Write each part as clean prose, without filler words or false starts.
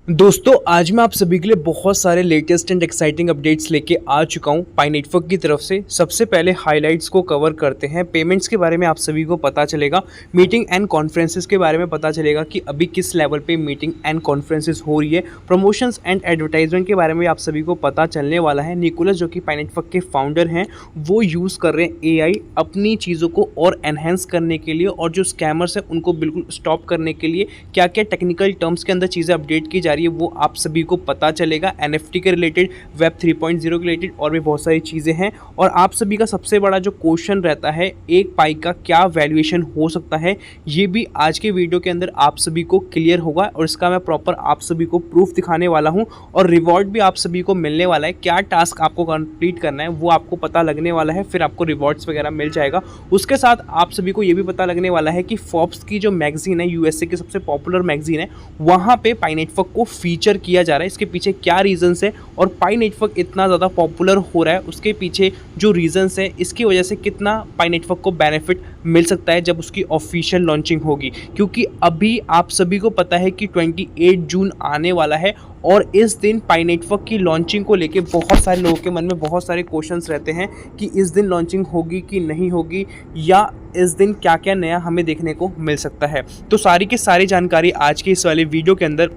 दोस्तों आज मैं आप सभी के लिए बहुत सारे लेटेस्ट एंड एक्साइटिंग अपडेट्स लेके आ चुका हूं पाई नेटवर्क की तरफ से। सबसे पहले हाइलाइट्स को कवर करते हैं। पेमेंट्स के बारे में आप सभी को पता चलेगा, मीटिंग एंड कॉन्फ्रेंसेस के बारे में पता चलेगा कि अभी किस लेवल पे मीटिंग एंड कॉन्फ्रेंसेस हो रही है। प्रमोशंस एंड एडवर्टाइजमेंट के बारे में आप सभी को पता चलने वाला है। निकोलस जो कि पाई नेटवर्क के फाउंडर हैं वो यूज़ कर रहे हैं AI अपनी चीज़ों को और एनहेंस करने के लिए, और जो स्कैमर्स हैं उनको बिल्कुल स्टॉप करने के लिए क्या क्या टेक्निकल टर्म्स के अंदर चीज़ें अपडेट की जा रही है वो आप सभी को पता चलेगा। NFT के रिलेटेड, वेब 3.0 के रिलेटेड और भी बहुत सारी चीज़ें हैं। और आप सभी का सबसे बड़ा जो क्वेश्चन रहता है, एक पाई का क्या वैल्यूएशन हो सकता है, ये भी आज के वीडियो के अंदर आप सभी को क्लियर होगा और इसका मैं प्रॉपर आप सभी को प्रूफ दिखाने वाला हूँ। और रिवॉर्ड भी आप सभी को मिलने वाला है। क्या टास्क आपको कंप्लीट करना है वो आपको पता लगने वाला है, फिर आपको रिवॉर्ड्स वगैरह मिल जाएगा। उसके साथ आप सभी को ये भी पता लगने वाला है कि फोर्ब्स की जो मैगजीन है, USA की सबसे पॉपुलर मैगजीन है, वहाँ पे पाई नेटवर्क को फीचर किया जा रहा है। इसके पीछे क्या रीजंस है और पाई नेटवर्क इतना ज़्यादा पॉपुलर हो रहा है, उसके पीछे जो रीजंस है, इसकी वजह से कितना पाई नेटवर्क को बेनिफिट मिल सकता है जब उसकी ऑफिशियल लॉन्चिंग होगी। क्योंकि अभी आप सभी को पता है कि 28 जून आने वाला है और इस दिन पाई नेटवर्क की लॉन्चिंग को लेके बहुत सारे लोगों के मन में बहुत सारे क्वेश्चंस रहते हैं कि इस दिन लॉन्चिंग होगी कि नहीं होगी, या इस दिन क्या क्या नया हमें देखने को मिल सकता है। तो सारी की सारी जानकारी आज के इस वाले वीडियो के अंदर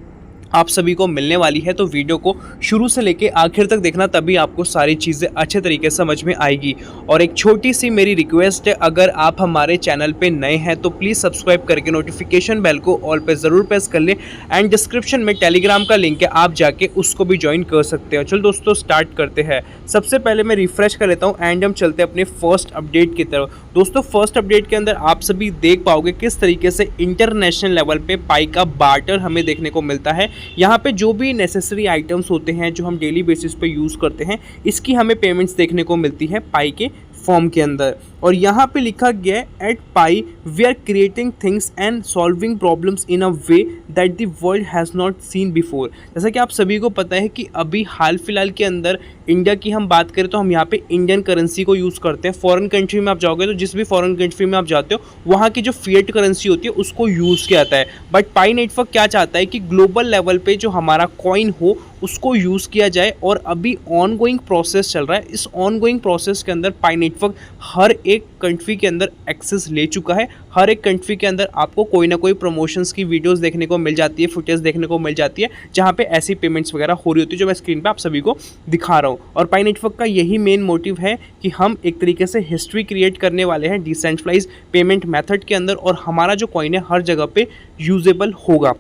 आप सभी को मिलने वाली है। तो वीडियो को शुरू से लेके आखिर तक देखना, तभी आपको सारी चीज़ें अच्छे तरीके से समझ में आएगी। और एक छोटी सी मेरी रिक्वेस्ट है, अगर आप हमारे चैनल पे नए हैं तो प्लीज़ सब्सक्राइब करके नोटिफिकेशन बेल को ऑल पे ज़रूर प्रेस कर लें। एंड डिस्क्रिप्शन में टेलीग्राम का लिंक है, आप जाके उसको भी ज्वाइन कर सकते हो। चलो दोस्तों स्टार्ट करते हैं। सबसे पहले मैं रिफ्रेश कर लेता हूँ एंड हम चलते हैं अपने फर्स्ट अपडेट की तरफ। दोस्तों फर्स्ट अपडेट के अंदर आप सभी देख पाओगे किस तरीके से इंटरनेशनल लेवल पे पाई का बार्टर हमें देखने को मिलता है। यहाँ पे जो भी नेसेसरी आइटम्स होते हैं जो हम डेली बेसिस पे यूज़ करते हैं, इसकी हमें पेमेंट्स देखने को मिलती है पाई के फॉर्म के अंदर। और यहाँ पे लिखा गया है, at Pi we are creating things and solving problems in a way that the world has not seen before. जैसा कि आप सभी को पता है कि अभी हाल फिलहाल के अंदर इंडिया की हम बात करें तो हम यहाँ पे इंडियन करेंसी को यूज़ करते हैं। फॉरेन कंट्री में आप जाओगे तो जिस भी फॉरेन कंट्री में आप जाते हो वहाँ की जो फिएट करेंसी होती है उसको यूज़ किया जाता है। बट पाई नेटवर्क क्या चाहता है कि ग्लोबल लेवल पे जो हमारा कॉइन हो उसको यूज़ किया जाए। और अभी ऑन गोइंग प्रोसेस चल रहा है। इस ऑन गोइंग प्रोसेस के अंदर पाई नेटवर्क हर एक कंट्री के अंदर एक्सेस ले चुका है। हर एक कंट्री के अंदर आपको कोई ना कोई प्रमोशंस की वीडियोस देखने को मिल जाती है, फुटेज देखने को मिल जाती है, जहाँ पे ऐसी पेमेंट्स वगैरह हो रही होती है जो मैं स्क्रीन पे आप सभी को दिखा रहा हूँ। और पाई नेटवर्क का यही मेन मोटिव है कि हम एक तरीके से हिस्ट्री क्रिएट करने वाले हैं डिसेंट्रलाइज पेमेंट मेथड के अंदर, और हमारा जो कॉइन है हर जगह पे यूजेबल होगा।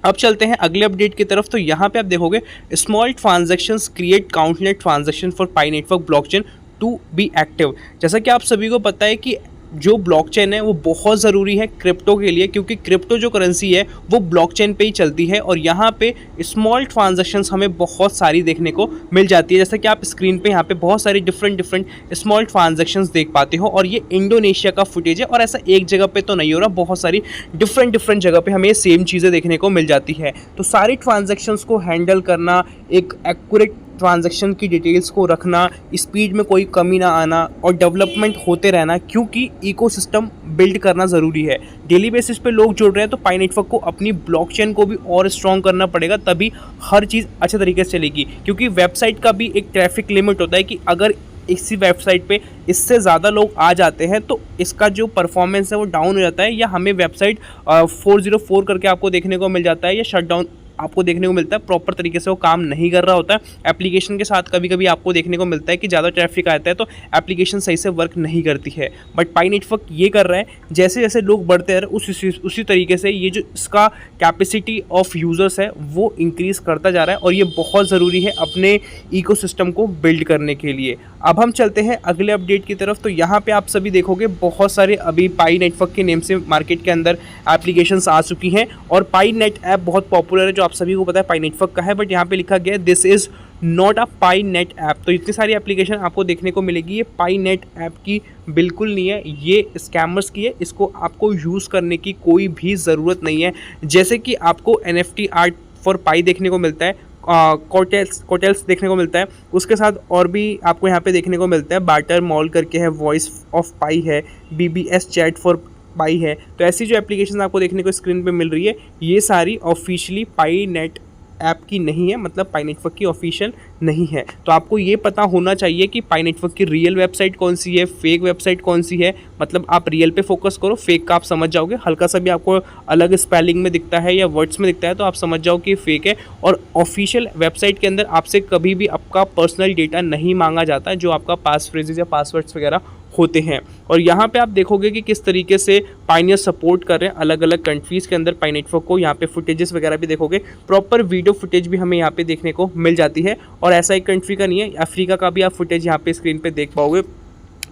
अब चलते हैं अगले अपडेट की तरफ। तो यहाँ पे आप देखोगे, small transactions create countless transaction for Pi network blockchain to be active. जैसा कि आप सभी को पता है कि जो ब्लॉकचेन है वो बहुत ज़रूरी है क्रिप्टो के लिए, क्योंकि क्रिप्टो जो करेंसी है वो ब्लॉकचेन पे ही चलती है। और यहाँ पे स्मॉल ट्रांजैक्शंस हमें बहुत सारी देखने को मिल जाती है। जैसा कि आप स्क्रीन पे यहाँ पे बहुत सारी डिफरेंट स्मॉल ट्रांजैक्शंस देख पाते हो। और ये इंडोनेशिया का फुटेज है, और ऐसा एक जगह पे तो नहीं हो रहा, बहुत सारी डिफरेंट जगह पे हमें सेम चीज़ें देखने को मिल जाती है। तो सारी ट्रांजैक्शंस को हैंडल करना, एक एक्यूरेट ट्रांजैक्शन की डिटेल्स को रखना, स्पीड में कोई कमी ना आना और डेवलपमेंट होते रहना, क्योंकि इकोसिस्टम बिल्ड करना ज़रूरी है। डेली बेसिस पे लोग जुड़ रहे हैं तो पाई नेटवर्क को अपनी ब्लॉकचेन को भी और स्ट्रॉन्ग करना पड़ेगा, तभी हर चीज़ अच्छे तरीके से चलेगी। क्योंकि वेबसाइट का भी एक ट्रैफिक लिमिट होता है कि अगर इसी वेबसाइट पे इससे ज़्यादा लोग आ जाते हैं तो इसका जो परफॉर्मेंस है वो डाउन हो जाता है, या हमें वेबसाइट 404 करके आपको देखने को मिल जाता है, या शट डाउन आपको देखने को मिलता है। प्रॉपर तरीके से वो काम नहीं कर रहा होता है। एप्लीकेशन के साथ कभी कभी आपको देखने को मिलता है कि ज़्यादा ट्रैफिक आता है तो एप्लीकेशन सही से वर्क नहीं करती है। बट पाई नेटवर्क ये कर रहा है, जैसे जैसे लोग बढ़ते हैं उसी तरीके से ये जो इसका कैपेसिटी ऑफ यूज़र्स है वो इंक्रीज़ करता जा रहा है, और ये बहुत ज़रूरी है अपने इकोसिस्टम को बिल्ड करने के लिए। अब हम चलते हैं अगले अपडेट की तरफ। तो यहाँ पे आप सभी देखोगे बहुत सारे अभी पाई नेटवर्क के नेम से मार्केट के अंदर एप्लीकेशंस आ चुकी हैं, और पाई नेट ऐप बहुत पॉपुलर है जो आप सभी को पता है पाई नेटवर्क का है। बट यहाँ पे लिखा गया है, this is not a pi net app. तो इतनी सारी एप्लीकेशन आपको देखने को मिलेगी, ये पाई नेट ऐप की बिल्कुल नहीं है, ये स्कैमर्स की है। इसको आपको यूज़ करने की कोई भी ज़रूरत नहीं है। जैसे कि आपको NFT आर्ट फॉर पाई देखने को मिलता है, कोटेल्स देखने को मिलता है, उसके साथ और भी आपको यहाँ पे देखने को मिलता है, बार्टर मॉल करके है, वॉइस ऑफ पाई है, BBS चैट फॉर पाई है। तो ऐसी जो एप्लीकेशन आपको देखने को स्क्रीन पे मिल रही है, ये सारी ऑफिशियली पाई नेट ऐप की नहीं है, मतलब पाई नेटवर्क की ऑफिशियल नहीं है। तो आपको ये पता होना चाहिए कि पाई नेटवर्क की रियल वेबसाइट कौन सी है, फेक वेबसाइट कौन सी है। मतलब आप रियल पे फोकस करो, फेक का आप समझ जाओगे, हल्का सा भी आपको अलग स्पेलिंग में दिखता है या वर्ड्स में दिखता है तो आप समझ जाओ कि फेक है। और ऑफिशियल वेबसाइट के अंदर आपसे कभी भी आपका पर्सनल डेटा नहीं मांगा जाता है, जो आपका पास फ्रेजेस या पासवर्ड्स वगैरह होते हैं। और यहाँ पे आप देखोगे कि किस तरीके से पायनियर सपोर्ट कर रहे हैं अलग अलग कंट्रीज़ के अंदर पाई नेटवर्क को। यहाँ पे फुटेजेस वगैरह भी देखोगे, प्रॉपर वीडियो फुटेज भी हमें यहाँ पे देखने को मिल जाती है। और ऐसा एक कंट्री का नहीं है, अफ्रीका का भी आप फुटेज यहाँ पे स्क्रीन पे देख पाओगे।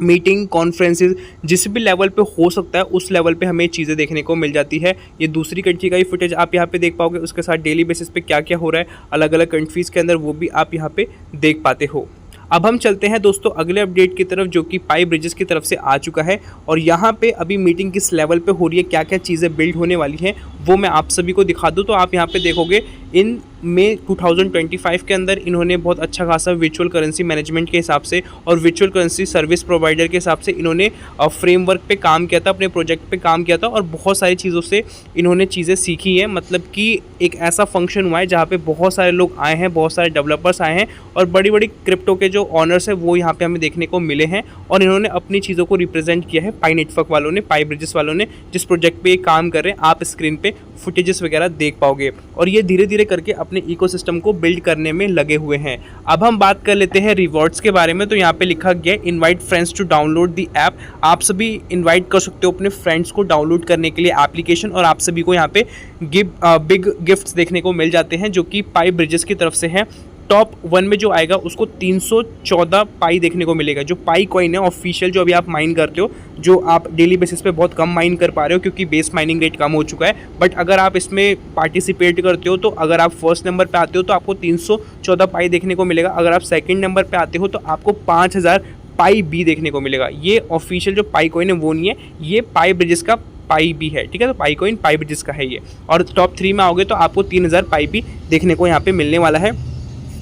मीटिंग कॉन्फ्रेंसेस जिस भी लेवल पे हो सकता है उस लेवल पे हमें चीज़ें देखने को मिल जाती है। ये दूसरी कंट्री का ही फुटेज आप यहाँ पे देख पाओगे, उसके साथ डेली बेसिस पे क्या क्या हो रहा है अलग अलग कंट्रीज़ के अंदर, वो भी आप यहाँ पे देख पाते हो। अब हम चलते हैं दोस्तों अगले अपडेट की तरफ, जो कि पाई ब्रिजेस की तरफ से आ चुका है। और यहाँ पे अभी मीटिंग किस लेवल पे हो रही है, क्या क्या चीज़ें बिल्ड होने वाली हैं, वो मैं आप सभी को दिखा दूँ। तो आप यहाँ पे देखोगे इन मई 2025 के अंदर इन्होंने बहुत अच्छा खासा वर्चुअल करेंसी मैनेजमेंट के हिसाब से और वर्चुअल करेंसी सर्विस प्रोवाइडर के हिसाब से इन्होंने फ्रेमवर्क पे काम किया था, अपने प्रोजेक्ट पे काम किया था और बहुत सारी चीज़ों से इन्होंने चीज़ें सीखी हैं। मतलब कि एक ऐसा फंक्शन हुआ है जहाँ पे बहुत सारे लोग आए हैं, बहुत सारे डेवलपर्स आए हैं और बड़ी बड़ी क्रिप्टो के जो ऑनर्स हैं वो यहाँ पे हमें देखने को मिले हैं और इन्होंने अपनी चीज़ों को रिप्रेजेंट किया है। पाई नेटवर्क वालों ने, पाई ब्रिजेस वालों ने जिस प्रोजेक्ट पे काम कर रहे हैं, आप स्क्रीन पे फुटेजेस वगैरह देख पाओगे। और ये धीरे धीरे करके अपने इकोसिस्टम को बिल्ड करने में लगे हुए हैं। अब हम बात कर लेते हैं रिवॉर्ड्स के बारे में। तो यहाँ पे लिखा गया है invite friends to download the app. आप सभी इनवाइट कर सकते हो अपने फ्रेंड्स को डाउनलोड करने के लिए एप्लीकेशन, और आप सभी को यहाँ पे बिग गिफ्ट्स देखने को मिल जाते हैं जो कि पाई ब्रिजेस की तरफ से हैं। टॉप 1 में जो आएगा उसको 314 पाई देखने को मिलेगा। जो पाई कॉइन है ऑफिशियल, जो अभी आप माइन करते हो, जो आप डेली बेसिस पे बहुत कम माइन कर पा रहे हो क्योंकि बेस माइनिंग रेट कम हो चुका है, बट अगर आप इसमें पार्टिसिपेट करते हो तो अगर आप फर्स्ट नंबर पे आते हो तो आपको 314 पाई देखने को मिलेगा। अगर आप सेकंड नंबर पे आते हो तो आपको 5000 पाई बी देखने को मिलेगा। ये ऑफिशियल जो पाई कॉइन है वो नहीं है, ये पाई ब्रिजेस का पाई भी है, ठीक है। तो पाई कॉइन पाई ब्रिजेस का है ये। और टॉप 3 में आओगे तो आपको 3000 पाई भी देखने को यहाँ पे मिलने वाला है।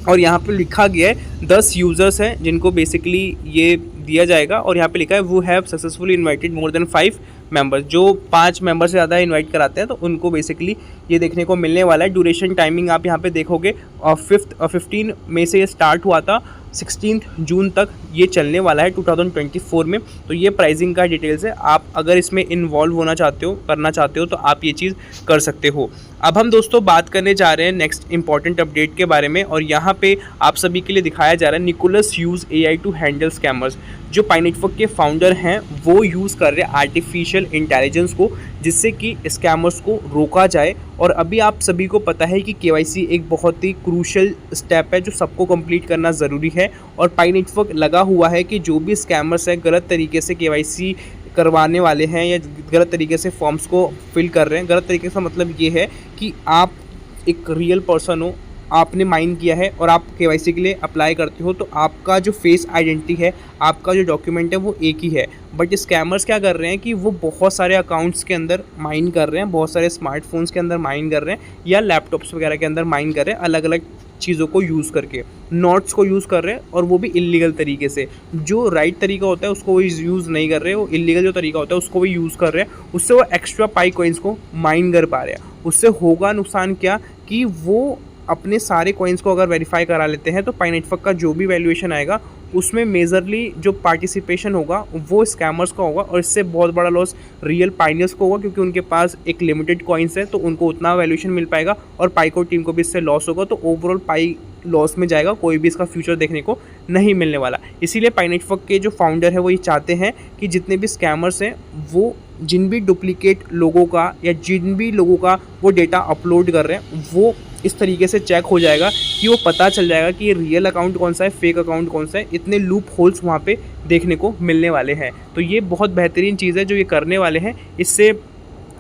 और यहाँ पे लिखा गया है 10 यूज़र्स हैं जिनको बेसिकली ये दिया जाएगा। और यहाँ पे लिखा है वो have successfully invited more than 5 members. जो 5 मेंबर से ज़्यादा इनवाइट कराते हैं तो उनको बेसिकली ये देखने को मिलने वाला है। ड्यूरेशन टाइमिंग आप यहाँ पे देखोगे 15 मई से ये स्टार्ट हुआ था, 16 जून तक ये चलने वाला है 2024 में। तो ये प्राइसिंग का डिटेल्स है। आप अगर इसमें इन्वॉल्व होना चाहते हो, करना चाहते हो, तो आप ये चीज़ कर सकते हो। अब हम दोस्तों बात करने जा रहे हैं नेक्स्ट इंपॉर्टेंट अपडेट के बारे में। और यहाँ पे आप सभी के लिए दिखाया जा रहा है Nicholas use AI to handle scammers. जो पाई नेटवर्क के फाउंडर हैं वो यूज़ कर रहे हैं आर्टिफिशियल इंटेलिजेंस को, जिससे कि स्कैमर्स को रोका जाए। और अभी आप सभी को पता है कि KYC एक बहुत ही क्रूशल स्टेप है जो सबको कंप्लीट करना ज़रूरी है। और पाई नेटवर्क लगा हुआ है कि जो भी स्कैमर्स हैं, गलत तरीके से KYC करवाने वाले हैं या गलत तरीके से फॉर्म्स को फिल कर रहे हैं। गलत तरीके से मतलब ये है कि आप एक रियल पर्सन हो, आपने माइन किया है और आप KYC के लिए अप्लाई करते हो, तो आपका जो फेस आइडेंटिटी है, आपका जो डॉक्यूमेंट है वो एक ही है। बट स्कैमर्स क्या कर रहे हैं कि वो बहुत सारे अकाउंट्स के अंदर माइन कर रहे हैं, बहुत सारे स्मार्टफोन्स के अंदर माइन कर रहे हैं या लैपटॉप्स वगैरह के अंदर माइन कर रहे हैं, अलग अलग चीज़ों को यूज़ करके नोट्स को यूज़ कर रहे हैं, और वो भी इलीगल तरीके से। जो राइट तरीका होता है उसको वो यूज़ नहीं कर रहे, वो इलीगल जो तरीका होता है उसको भी यूज़ कर रहे हैं। उससे वो एक्स्ट्रा पाई कॉइन्स को माइन कर पा रहे हैं। उससे होगा नुकसान क्या कि वो अपने सारे कॉइन्स को अगर वेरीफाई करा लेते हैं तो पाई नेटवर्क का जो भी वैल्यूएशन आएगा उसमें मेजरली जो पार्टिसिपेशन होगा वो स्कैमर्स का होगा, और इससे बहुत बड़ा लॉस रियल पाइनियर्स को होगा क्योंकि उनके पास एक लिमिटेड कॉइन्स है तो उनको उतना वैल्यूएशन मिल पाएगा, और पाईको टीम को भी इससे लॉस होगा। तो ओवरऑल पाई लॉस में जाएगा, कोई भी इसका फ्यूचर देखने को नहीं मिलने वाला। इसीलिए पाई नेटवर्क के जो फाउंडर है वो ये चाहते हैं कि जितने भी स्कैमर्स हैं वो जिन भी डुप्लीकेट लोगों का या जिन भी लोगों का वो डेटा अपलोड कर रहे हैं वो इस तरीके से चेक हो जाएगा कि वो पता चल जाएगा कि ये रियल अकाउंट कौन सा है, फेक अकाउंट कौन सा है। इतने लूप होल्स वहाँ पे देखने को मिलने वाले हैं। तो ये बहुत बेहतरीन चीज़ है जो ये करने वाले हैं। इससे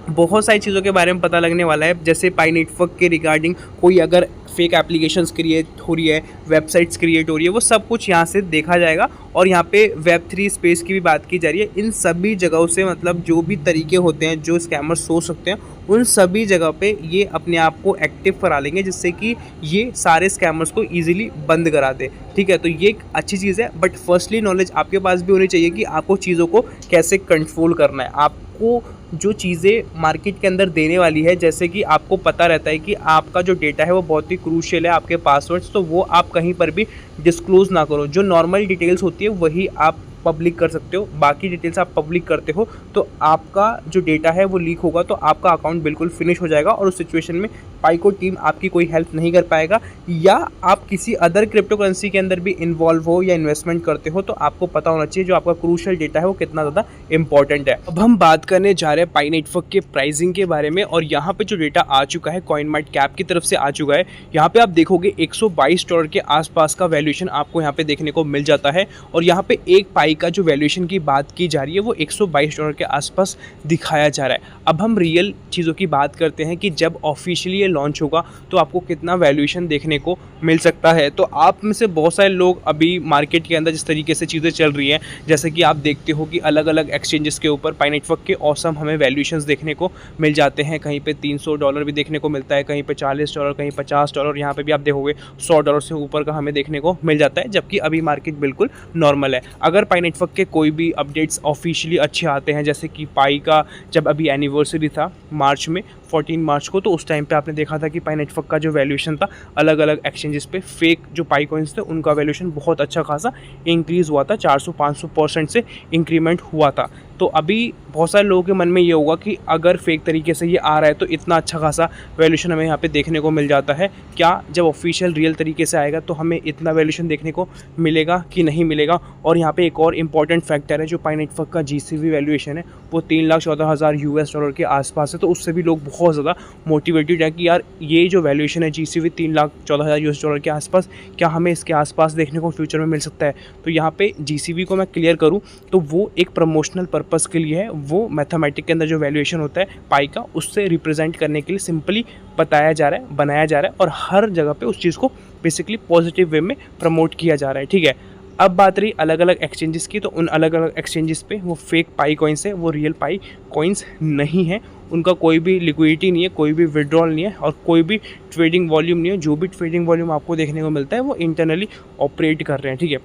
बहुत सारी चीज़ों के बारे में पता लगने वाला है, जैसे पाई नेटवर्क के रिगार्डिंग कोई अगर फेक एप्लीकेशंस क्रिएट हो रही है, वेबसाइट्स क्रिएट हो रही है, वो सब कुछ यहाँ से देखा जाएगा। और यहाँ पे Web3 स्पेस की भी बात की जा रही है। इन सभी जगहों से मतलब जो भी तरीके होते हैं जो स्कैमर्स सोच सकते हैं, उन सभी जगह पे ये अपने आप को एक्टिव करा लेंगे जिससे कि ये सारे स्कैमर्स को ईजिली बंद करा दे। ठीक है, तो ये एक अच्छी चीज़ है। बट फर्स्टली नॉलेज आपके पास भी होनी चाहिए कि आपको चीज़ों को कैसे कंट्रोल करना है। आपको जो चीज़ें मार्केट के अंदर देने वाली है, जैसे कि आपको पता रहता है कि आपका जो डेटा है वो बहुत ही क्रूशियल है, आपके पासवर्ड्स, तो वो आप कहीं पर भी डिस्क्लोज़ ना करो। जो नॉर्मल डिटेल्स होती है वही आप पब्लिक कर सकते हो, बाकी डिटेल्स आप पब्लिक करते हो तो आपका जो डेटा है वो लीक होगा, तो आपका अकाउंट बिल्कुल फिनिश हो जाएगा और उस सिचुएशन में पाइको टीम आपकी कोई हेल्प नहीं कर पाएगा। या आप किसी अदर क्रिप्टो करेंसी के अंदर भी इन्वॉल्व हो या इन्वेस्टमेंट करते हो तो आपको पता होना चाहिए जो आपका क्रूशियल डेटा है वो कितना ज़्यादा इंपॉर्टेंट है। अब हम बात करने जा रहे हैं पाई नेटवर्क के प्राइसिंग के बारे में, और यहाँ पे जो डेटा आ चुका है कॉइनमार्केटकैप की तरफ से आ चुका है। यहाँ पे आप देखोगे $122 के आसपास का वैल्यूएशन आपको यहाँ पे देखने को मिल जाता है, और यहाँ पे एक पाई का जो वैल्यूएशन की बात की जा रही है वो $122 के आसपास दिखाया जा रहा है। अब हम रियल चीज़ों की बात करते हैं कि जब ऑफिशियली लॉन्च होगा तो आपको कितना वैल्यूएशन देखने को मिल सकता है। तो आप में से बहुत सारे लोग अभी मार्केट के अंदर जिस तरीके से चीज़ें चल रही हैं, जैसे कि आप देखते हो कि अलग अलग एक्सचेंजेस के ऊपर पाई नेटवर्क के ऑसम हमें वैल्यूएशंस देखने को मिल जाते हैं। कहीं पे $300 भी देखने को मिलता है, कहीं पे $40, कहीं $50, यहाँ पे भी आप देखोगे $100 से ऊपर का हमें देखने को मिल जाता है, जबकि अभी मार्केट बिल्कुल नॉर्मल है। अगर पाई नेटवर्क के कोई भी अपडेट्स ऑफिशियली अच्छे आते हैं, जैसे कि पाई का जब अभी एनिवर्सरी था मार्च में 14 मार्च को, तो उस टाइम पे आपने देखा था कि पाई नेटवर्क का जो वैल्यूएशन था अलग अलग एक्सचेंजेस पे फेक जो पाई कॉइन्स थे उनका वैल्यूएशन बहुत अच्छा खासा इंक्रीज़ हुआ था, 400-500% से इंक्रीमेंट हुआ था। तो अभी बहुत सारे लोगों के मन में ये होगा कि अगर फेक तरीके से ये आ रहा है तो इतना अच्छा खासा वैल्यूएशन हमें यहाँ पे देखने को मिल जाता है, क्या जब ऑफिशियल रियल तरीके से आएगा तो हमें इतना वैल्यूएशन देखने को मिलेगा कि नहीं मिलेगा। और यहाँ पे एक और इम्पॉर्टेंट फैक्टर है, जो पाई नेटवर्क का GCV वैल्यूएशन है वो $3,14,000 के आसपास है, तो उससे भी लोग बहुत ज़्यादा मोटिवेटेड है कि यार ये जो वैल्यूएशन है GCV $3,14,000 के आसपास, क्या हमें इसके आसपास देखने को फ्यूचर में मिल सकता है। तो यहाँ पे GCV को मैं क्लियर करूँ तो वो एक प्रमोशनल पर्पस के लिए है, वो मैथमेटिक के अंदर जो वैल्यूएशन होता है पाई का उससे रिप्रेजेंट करने के लिए सिंपली बताया जा रहा है, बनाया जा रहा है, और हर जगह पे उस चीज़ को बेसिकली पॉजिटिव वे में प्रमोट किया जा रहा है। ठीक है, अब बात रही अलग अलग एक्सचेंजेस की, तो उन अलग अलग एक्सचेंजेस पे वो फेक पाई कॉइन्स है, वो रियल पाई कॉइन्स नहीं है, उनका कोई भी लिक्विडिटी नहीं है, कोई भी विड्रॉल नहीं है और कोई भी ट्रेडिंग वॉल्यूम नहीं है। जो भी ट्रेडिंग वॉल्यूम आपको देखने को मिलता है वो इंटरनली ऑपरेट कर रहे हैं। ठीक है,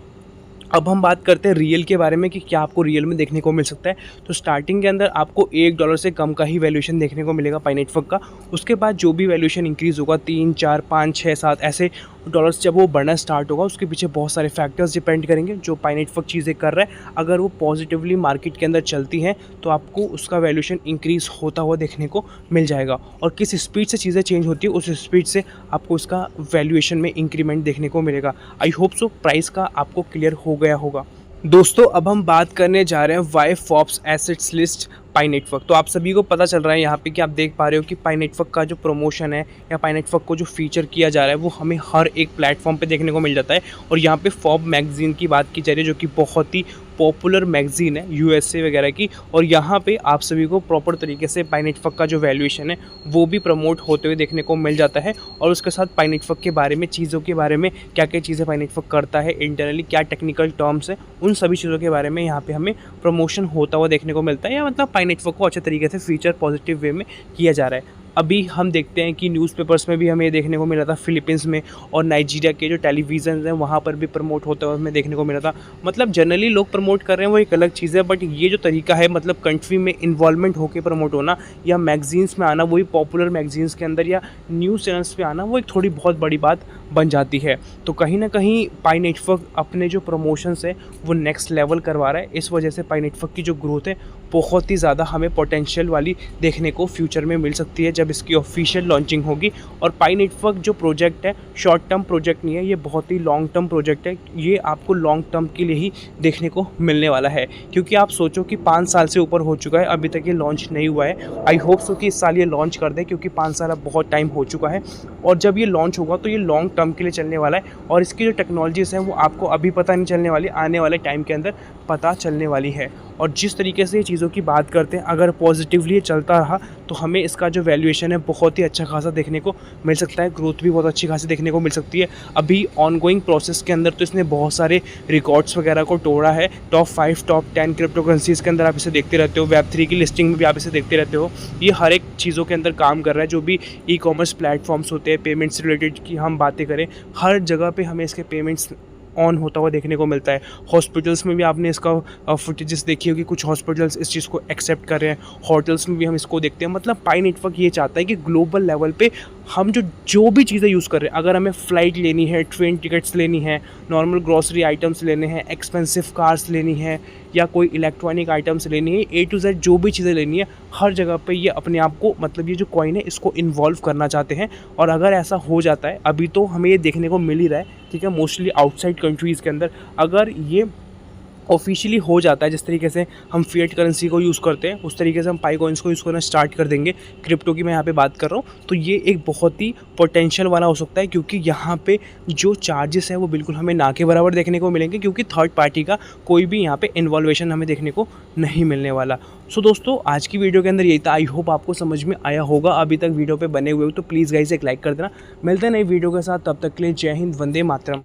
अब हम बात करते हैं रियल के बारे में कि क्या आपको रियल में देखने को मिल सकता है। तो स्टार्टिंग के अंदर आपको $1 से कम का ही वैल्यूएशन देखने को मिलेगा पाई नेटवर्क का। उसके बाद जो भी वैल्यूएशन इंक्रीज़ होगा 3, 4, 5, 6, 7 ऐसे डॉलर्स जब वो बढ़ना स्टार्ट होगा, उसके पीछे बहुत सारे फैक्टर्स डिपेंड करेंगे जो पाई नेटवर्क चीज़ें कर रहा है। अगर वो पॉजिटिवली मार्केट के अंदर चलती हैं तो आपको उसका वैल्यूएशन इंक्रीज़ होता हुआ देखने को मिल जाएगा, और किस स्पीड से चीज़ें चेंज होती है उस स्पीड से आपको उसका वैल्यूएशन में इंक्रीमेंट देखने को मिलेगा। आई होप सो प्राइस का आपको क्लियर हो गया होगा। दोस्तों अब हम बात करने जा रहे हैं वाई फॉप्स एसेट्स लिस्ट पाई नेटवर्क। तो आप सभी को पता चल रहा है यहाँ पे कि आप देख पा रहे हो कि पाई नेटवर्क का जो प्रमोशन है या पाई नेटवर्क को जो फीचर किया जा रहा है वो हमें हर एक प्लेटफॉर्म पे देखने को मिल जाता है। और यहाँ पे फॉब मैगजीन की बात की जा रही है, जो कि बहुत ही पॉपुलर मैगजीन है USA वगैरह की, और यहाँ पे आप सभी को प्रॉपर तरीके से पाई नेटवर्क का जो वैल्यूएशन है वो भी प्रमोट होते हुए देखने को मिल जाता है। और उसके साथ पाई नेटवर्क के बारे में, चीज़ों के बारे में, क्या क्या चीज़ें पाई नेटवर्क करता है इंटरनली, क्या टेक्निकल टर्म्स है, उन सभी चीज़ों के बारे में यहाँ पे हमें प्रमोशन होता हुआ देखने को मिलता है, या मतलब पाई नेटवर्क को अच्छे तरीके से फीचर पॉजिटिव वे में किया जा रहा है। अभी हम देखते हैं कि न्यूज़पेपर्स में भी हमें देखने को मिला था, फिलीपींस में और नाइजीरिया के जो टेलीविज़न हैं वहाँ पर भी प्रमोट होता हुआ हमें देखने को मिला था। मतलब जनरली लोग प्रमोट कर रहे हैं वो एक अलग चीज़ है, बट ये जो तरीका है मतलब कंट्री में इन्वॉल्वमेंट होकर प्रमोट होना या मैगजीन्स में आना, वही पॉपुलर मैगजीन्स के अंदर या न्यूज़ चैनल्स पे आना, वो एक थोड़ी बहुत बड़ी बात बन जाती है। तो कहीं ना कहीं पाई नेटवर्क अपने जो प्रमोशंस है वो नेक्स्ट लेवल करवा रहा है। इस वजह से पाई नेटवर्क की जो ग्रोथ है बहुत ही ज़्यादा हमें पोटेंशियल वाली देखने को फ्यूचर में मिल सकती है जब इसकी ऑफिशियल लॉन्चिंग होगी। और पाई नेटवर्क जो प्रोजेक्ट है शॉर्ट टर्म प्रोजेक्ट नहीं है, ये बहुत ही लॉन्ग टर्म प्रोजेक्ट है। ये आपको लॉन्ग टर्म के लिए ही देखने को मिलने वाला है, क्योंकि आप सोचो कि 5 साल से ऊपर हो चुका है, अभी तक ये लॉन्च नहीं हुआ है। आई होप सो कि इस साल ये लॉन्च कर दे, क्योंकि 5 साल अब बहुत टाइम हो चुका है। और जब ये लॉन्च होगा तो ये लॉन्ग टर्म के लिए चलने वाला है, और इसकी जो टेक्नोलॉजीज़ हैं वो आपको अभी पता नहीं चलने वाली, आने वाले टाइम के अंदर पता चलने वाली है। और जिस तरीके से ये चीज़ों की बात करते हैं, अगर पॉजिटिवली ये चलता रहा तो हमें इसका जो वैल्यूएशन है बहुत ही अच्छा खासा देखने को मिल सकता है, ग्रोथ भी बहुत अच्छी खासी देखने को मिल सकती है। अभी ऑनगोइंग प्रोसेस के अंदर तो इसने बहुत सारे रिकॉर्ड्स वगैरह को तोड़ा है। टॉप 5, टॉप 10 क्रिप्टो करेंसीज़ के अंदर आप इसे देखते रहते हो, Web3 की लिस्टिंग में भी आप इसे देखते रहते हो। ये हर एक चीज़ों के अंदर काम कर रहा है, जो भी ई-कॉमर्स प्लेटफॉर्म्स होते हैं, पेमेंट्स रिलेटेड की हम बातें करें, हर जगह पर हमें इसके पेमेंट्स ऑन होता हुआ देखने को मिलता है। हॉस्पिटल्स में भी आपने इसका फुटेजेस देखी होगी, कुछ हॉस्पिटल्स इस चीज़ को एक्सेप्ट कर रहे हैं, होटल्स में भी हम इसको देखते हैं। मतलब पाई नेटवर्क ये चाहता है कि ग्लोबल लेवल पे हम जो भी चीज़ें यूज़ कर रहे हैं, अगर हमें फ़्लाइट लेनी है, ट्रेन टिकट्स लेनी है, नॉर्मल ग्रॉसरी आइटम्स लेने हैं, एक्सपेंसिव कार्स लेनी है या कोई इलेक्ट्रॉनिक आइटम्स लेनी है, ए टू जेड जो भी चीज़ें लेनी है, हर जगह पे ये अपने आप को, मतलब ये जो कॉइन है इसको इन्वॉल्व करना चाहते हैं। और अगर ऐसा हो जाता है, अभी तो हमें ये देखने को मिल ही रहा है, ठीक है, मोस्टली आउटसाइड कंट्रीज़ के अंदर, अगर ये ऑफिशियली हो जाता है, जिस तरीके से हम फिएट करेंसी को यूज़ करते हैं उस तरीके से हम पाई कॉइन्स को यूज़ करना स्टार्ट कर देंगे, क्रिप्टो की मैं यहाँ पे बात कर रहा हूँ, तो ये एक बहुत ही पोटेंशियल वाला हो सकता है, क्योंकि यहाँ पे जो चार्जेस हैं वो बिल्कुल हमें ना के बराबर देखने को मिलेंगे, क्योंकि थर्ड पार्टी का कोई भी यहाँ पे इन्वॉल्वेशन हमें देखने को नहीं मिलने वाला। सो दोस्तों, आज की वीडियो के अंदर यही था। आई होप आपको समझ में आया होगा। अभी तक वीडियो पे बने हुए हो तो प्लीज़ गाइस एक लाइक कर देना। मिलते हैं नई वीडियो के साथ, तब तक के लिए जय हिंद, वंदे मातरम।